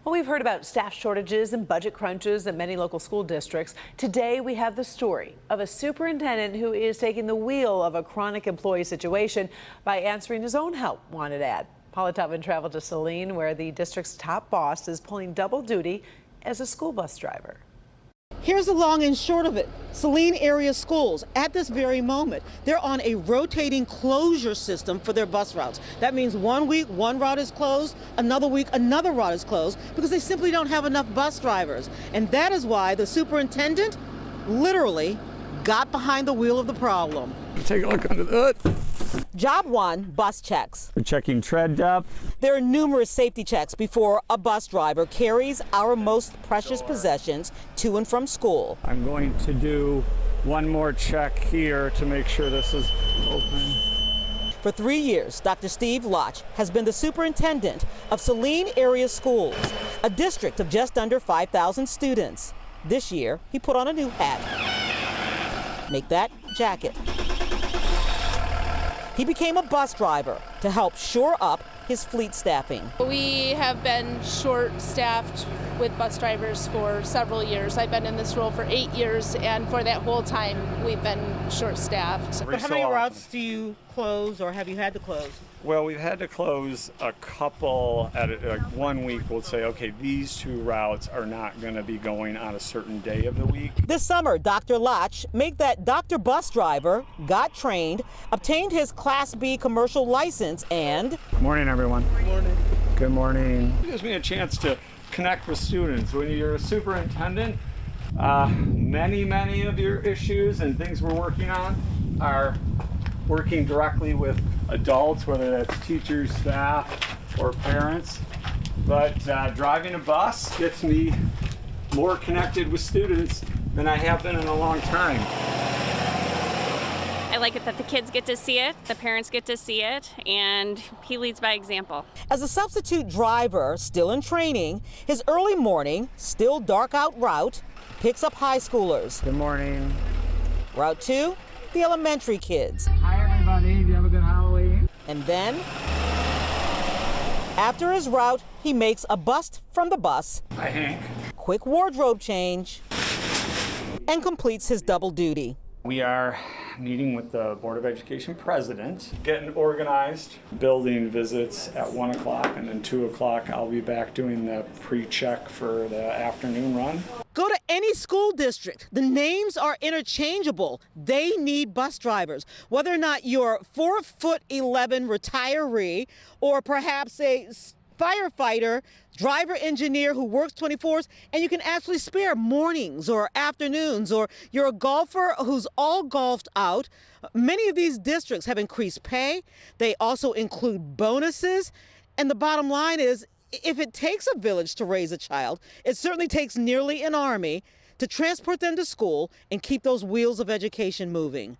Well, we've heard about staff shortages and budget crunches at many local school districts. Today, we have the story of a superintendent who is taking the wheel of a chronic employee situation by answering his own help wanted ad. Paula Tubman traveled to Saline, where the district's top boss is pulling double duty as a school bus driver. Here's the long and short of it. Saline area schools, at this very moment, they're on a rotating closure system for their bus routes. That means one week, one route is closed, another week, another route is closed, because they simply don't have enough bus drivers. And that is why the superintendent literally got behind the wheel of the problem. Take a look under the hood. Job one, bus checks. We're checking tread depth. There are numerous safety checks before a bus driver carries our most precious possessions to and from school. I'm going to do one more check here to make sure this is open. For 3 years, Dr. Steve Lotch has been the superintendent of Saline area schools, a district of just under 5,000 students. This year, he put on a new hat. Make that jacket. He became a bus driver to help shore up his fleet staffing. We have been short-staffed with bus drivers for several years. I've been in this role for 8 years, and for that whole time, we've been short-staffed. But how many routes do you close, or have you had to close? Well, we've had to close a couple at like 1 week. We'll say, okay, these two routes are not going to be going on a certain day of the week. This summer, Dr. Lotch made that Dr. Bus driver, got trained, obtained his Class B commercial license, and... Good morning, everyone. Good morning. Good morning. It gives me a chance to connect with students. When you're a superintendent, many of your issues and things we're working on are working directly with adults, whether that's teachers, staff, or parents. But driving a bus gets me more connected with students than I have been in a long time. I like it that the kids get to see it, the parents get to see it, and he leads by example. As a substitute driver, still in training, his early morning, still dark out route picks up high schoolers. Good morning. Route 2, the elementary kids. Hi, everybody. Do you have a good Halloween? And then, after his route, he makes a bust from the bus. Hi, Hank. Quick wardrobe change, and completes his double duty. We are meeting with the Board of Education president, getting organized, building visits at 1 o'clock, and then 2 o'clock I'll be back doing the pre-check for the afternoon run. Go to any school district. The names are interchangeable. They need bus drivers. Whether or not you're 4'11" retiree or perhaps a firefighter, driver engineer who works 24s, and you can actually spare mornings or afternoons, or you're a golfer who's all golfed out. Many of these districts have increased pay. They also include bonuses. And the bottom line is, if it takes a village to raise a child, it certainly takes nearly an army to transport them to school and keep those wheels of education moving.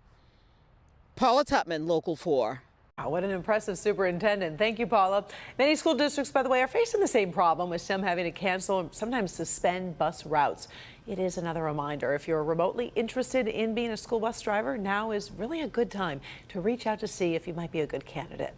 Paula Tubman, Local 4. Wow, what an impressive superintendent. Thank you, Paula. Many school districts, by the way, are facing the same problem, with some having to cancel and sometimes suspend bus routes. It is another reminder, if you're remotely interested in being a school bus driver, now is really a good time to reach out to see if you might be a good candidate.